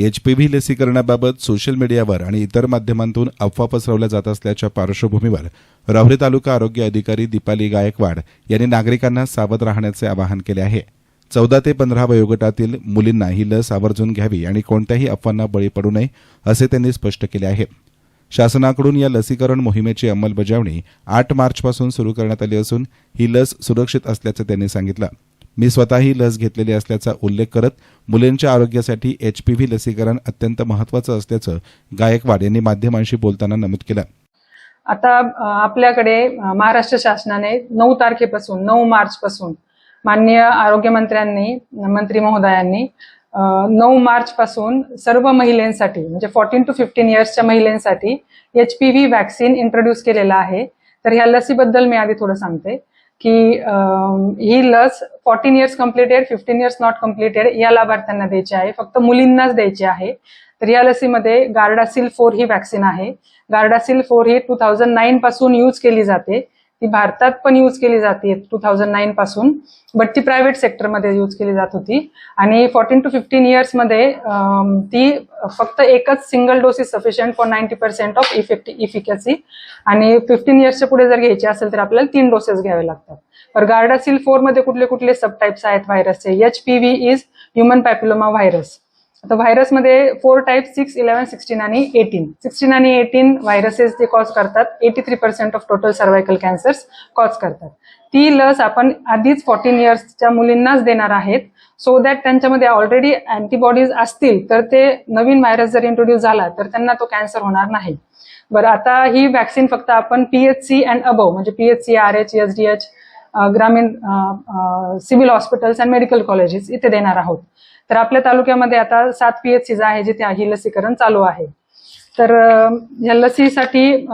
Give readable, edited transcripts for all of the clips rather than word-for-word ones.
HPV लसीकरणाबाबत social मीडियावर आणि इतर माध्यमांतून अफवा पसरवल्या जात असल्याच्या पार्श्वभूमीवर राहुरी तालुका आरोग्य अधिकारी दीपाली गायकवाड यांनी नागरिकांना सावध राहण्याचे आवाहन केले आहे. 14 ते 15 वयोगटातील मुलींना ही लस आवर्जून घ्यावी आणि कोणत्याही अफवांना बळी पडू नये असे त्यांनी स्पष्ट केले आहे. शासनाकडून या लसीकरण मोहिमेची अंमलबजावणी 8 मार्चपासून सुरू करण्यात आली असून ही लस सुरक्षित असल्याचं त्यांनी सांगितलं. मी स्वतःही लस घेतलेली असल्याचा उल्लेख करत मुलींच्या आरोग्यासाठी HPV लसीकरण अत्यंत महत्त्वाचं असल्याचं गायकवाड यांनी माध्यमांशी बोलताना नमूद केलं. आता आपल्याकडे महाराष्ट्र शासनाने 9 तारखेपासून 9 मार्चपासून माननीय आरोग्यमंत्र्यांनी मंत्री महोदयांनी 9 मार्च पासून सर्व महिलांसाठी म्हणजे 14 to 15 इयर्सच्या महिलांसाठी HPV वॅक्सिन इंट्रोड्यूस केलेला आहे. तर ह्या लसीबद्दल मी आधी थोडं सांगते की ही लस 14 years completed 15 years not completed या लाभार्थ्यांना द्यायची आहे. फक्त मुलींनाच द्यायची आहे. तर या लसीमध्ये गार्डासिल 4 ही वॅक्सिन आहे. गार्डासिल 4 ही 2009 पासून यूज केली जाते. ती भारतात पण यूज केली जाते 2009 पासून, बट ती प्रायव्हेट सेक्टरमध्ये यूज केली जात होती. आणि 14 to 15 इयर्स मध्ये ती फक्त एकच single dose is sufficient for 90% of efficacy. आणि 15 इयर्सच्या पुढे जर घ्यायची असेल तर आपल्याला 3 डोसेस घ्यावे लागतात. तर गार्डासिल 4 मध्ये कुठले कुठले सब टाइप्स आहेत व्हायरसचे. HPV is human papilloma virus. आता व्हायरसमध्ये 4 टाइप 6, 11, 16 आणि 18. 16 आणि 18 व्हायरसेस जे कॉज करतात 83% of total cervical cancers cause करतात. ती लस आपण आधीच 14 इयर्सच्या मुलींनाच देणार आहेत, सो दॅट त्यांच्यामध्ये ऑलरेडी अँटीबॉडीज असतील तर ते नवीन व्हायरस जर इंट्रोड्यूस झाला तर त्यांना तो कॅन्सर होणार नाही. बरं, आता ही वॅक्सिन फक्त आपण PHC अँड अबव म्हणजे PHC, RH, SDH, ग्रामीण civil hospitals and medical colleges इथे देणार आहोत. तर आपल्या तालुक्यामध्ये आता 7 PHCs आहे जिथे ही लसीकरण चालू आहे. तर या लसीसाठी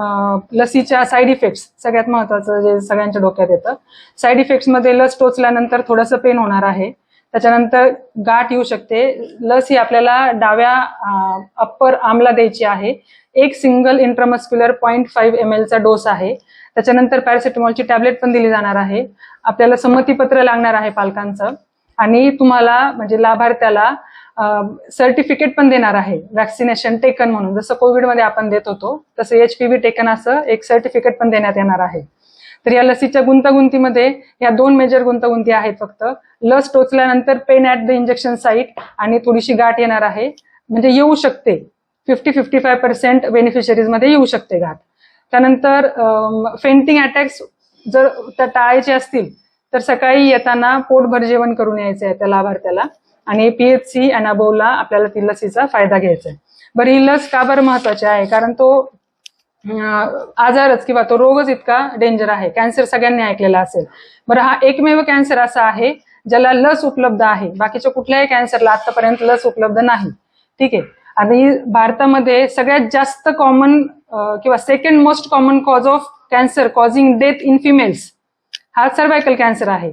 लसीच्या साईड इफेक्ट्स सगळ्यात महत्वाचं जे सगळ्यांच्या डोक्यात येतं. साईड इफेक्ट्स मध्ये लस टोचल्यानंतर थोडंसं पेन होणार आहे. त्याच्यानंतर गाठ येऊ शकते. लस ही आपल्याला डाव्या अप्पर आर्मला द्यायची आहे. एक सिंगल इंट्रामस्क्युलर 0.5 ml चा डोस आहे. त्याच्यानंतर पॅरासिटामॉलची टॅबलेट पण दिली जाणार आहे. आपल्याला संमतीपत्र लागणार आहे पालकांचं. आणि तुम्हाला म्हणजे लाभार्थ्याला सर्टिफिकेट पण देणार आहे वॅक्सिनेशन टेकन म्हणून. जसं कोविडमध्ये आपण देत होतो तसं HPV टेकन असं एक सर्टिफिकेट पण देण्यात येणार आहे. तर या लसीच्या गुंतागुंतीमध्ये या 2 मेजर गुंतागुंती आहेत. फक्त लस टोचल्यानंतर pain at the injection site आणि थोडीशी गाठ येणार आहे. म्हणजे येऊ शकते 50-55% बेनिफिशरीज मध्ये येऊ शकते गाठ. त्यानंतर फेंटिंग अटॅक्स जर टाळायचे असतील तर सकाळी येताना पोटभर जेवण करून यायचं आहे त्या लाभार्थ्याला. आणि PHC अँड अबोवला आपल्याला ती लसीचा फायदा घ्यायचा आहे. बरं, ही लस का बरं महत्वाची आहे? कारण तो आजारच किंवा तो रोगच इतका डेंजर आहे. कॅन्सर सगळ्यांनी ऐकलेला असेल. बरं, हा एकमेव कॅन्सर असा आहे ज्याला लस उपलब्ध आहे. बाकीच्या कुठल्याही कॅन्सरला आतापर्यंत लस उपलब्ध नाही. ठीक आहे. आणि भारतामध्ये सगळ्यात जास्त कॉमन किंवा second most common cause of cancer causing death in females हा सर्वायकल कॅन्सर आहे.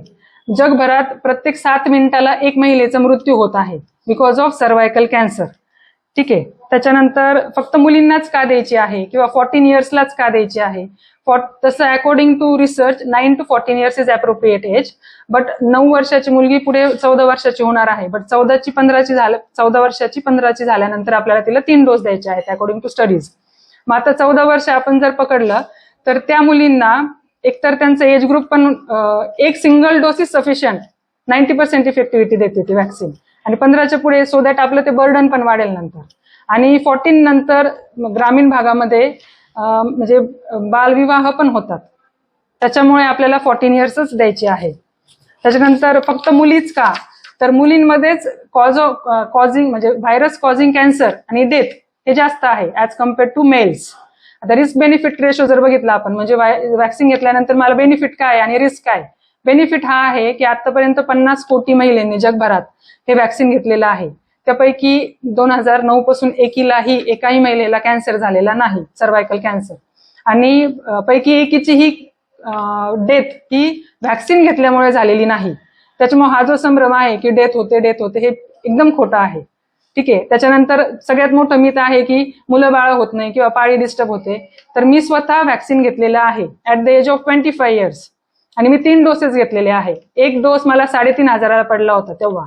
जगभरात प्रत्येक 7 मिनिटाला एक महिलेचा मृत्यू होत आहे बिकॉज ऑफ सर्वायकल कॅन्सर. ठीक आहे. त्याच्यानंतर फक्त मुलींनाच का द्यायची आहे किंवा 14 इयर्सलाच का द्यायची आहे? तसं according to research 9 to 14 years is appropriate age. But 9 वर्षाची मुलगी पुढे 14 वर्षाची होणार आहे. बट 14 वर्षाची 15ची झाल्यानंतर आपल्याला तिला 3 डोस द्यायचे आहेत अकॉर्डिंग टू स्टडीज. मग आता 14 वर्ष आपण जर पकडलं तर त्या मुलींना एकतर त्यांचं एज ग्रुप पण एक सिंगल डोस इज सफिशियंट 90% इफेक्टिव्हिटी देते ती वॅक्सिन. आणि 15च्या पुढे सो दॅट आपलं ते बर्डन पण वाढेल नंतर. आणि 14 नंतर ग्रामीण भागामध्ये म्हणजे बालविवाह पण होतात. त्याच्यामुळे आपल्याला 14 इयर्सच द्यायची आहे. त्याच्यानंतर फक्त मुलीच का? तर मुलींमध्येच कॉझिंग म्हणजे व्हायरस कॉझिंग कॅन्सर आणि डेथ हे जास्त आहे ऍज कम्पेअर्ड टू मेल्स. आता रिस्क बेनिफिट रेशो जर बघितला आपण म्हणजे वॅक्सिन घेतल्यानंतर मला बेनिफिट काय आणि रिस्क काय? बेनिफिट हा आहे की आतापर्यंत 50 कोटी महिलांनी जगभरात हे वॅक्सिन घेतलेलं आहे. त्यापैकी 2009 पासून एकाही महिलेला कॅन्सर झालेला नाही, सर्वायकल कॅन्सर. आणि पैकी एकीची ही डेथ ही वॅक्सिन घेतल्यामुळे झालेली नाही. त्याच्यामुळे हा जो संभ्रम आहे की डेथ होते हे एकदम खोटं आहे. ठीक आहे. त्याच्यानंतर सगळ्यात मोठं मिथ आहे की मुलं बाळ होत नाही किंवा पाळी डिस्टर्ब होते. तर मी स्वतः वॅक्सिन घेतलेलं आहे at the age of 25 years आणि मी 3 डोसेस घेतलेले आहे. एक डोस मला 3,500 पडला होता तेव्हा.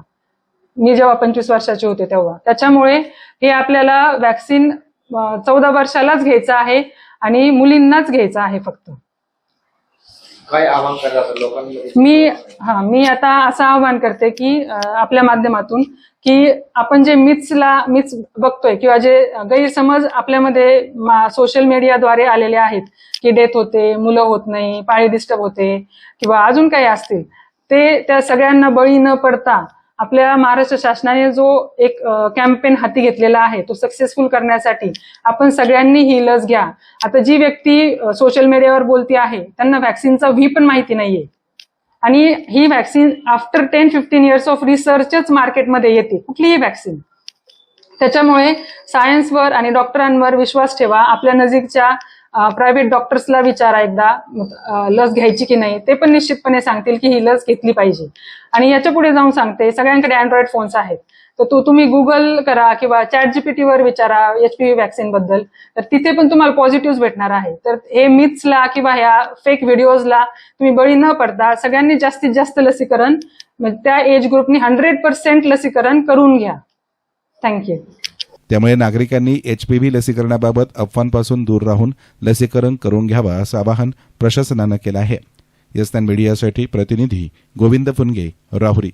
मी जेव्हा 25 वर्षाचे होते तेव्हा. त्याच्यामुळे हे आपल्याला वॅक्सिन 14 वर्षालाच घ्यायचं आहे आणि मुलींनाच घ्यायचं आहे फक्त. काय आवाहन करायचं लोकांमध्ये? मी आता असं आवाहन करते की आपल्या माध्यमातून की आपण जे मिथ्स बघतोय किंवा जे गैरसमज आपल्यामध्ये सोशल मीडियाद्वारे आलेले आहेत की डेथ होते, मुलं होत नाही, पाळी डिस्टर्ब होते किंवा अजून काही असतील, ते त्या सगळ्यांना बळी न पडता आपल्या महाराष्ट्र शासनाने जो एक कॅम्पेन हाती घेतलेला आहे तो सक्सेसफुल करण्यासाठी आपण सगळ्यांनी ही लस घ्या. आता जी व्यक्ती सोशल मीडियावर बोलती आहे त्यांना व्हॅक्सिनचा व्ही पण माहिती नाहीये आणि ही व्हॅक्सिन आफ्टर 10-15 इयर्स ऑफ रिसर्चच मार्केटमध्ये येते कुठलीही व्हॅक्सिन. त्याच्यामुळे सायन्सवर आणि डॉक्टरांवर विश्वास ठेवा. आपल्या नजीकच्या प्रायव्हेट डॉक्टर्सला विचारा एकदा लस घ्यायची की नाही, ते पण निश्चितपणे सांगतील की ही लस घेतली पाहिजे. आणि याच्या पुढे जाऊन सांगते, सगळ्यांकडे अँड्रॉइड फोन्स आहेत, तर तुम्ही गुगल करा किंवा ChatGPT वर विचारा HPV व्हॅक्सिन बद्दल, तर तिथे पण तुम्हाला पॉझिटिव्ह भेटणार आहे. तर हे मिथ्सला किंवा ह्या फेक व्हिडिओजला तुम्ही बळी न पडता सगळ्यांनी जास्तीत जास्त लसीकरण म्हणजे त्या एज ग्रुपनी 100% लसीकरण करून घ्या. थँक्यू. त्यामुळे नागरिकांनी HPV लसीकरणाबाबत अफवांपासून दूर राहून लसीकरण करून घ्यावं असं आवाहन प्रशासनानं केलं आहे. यस9 मीडियासाठी प्रतिनिधी गोविंद फुनगे, राहुरी.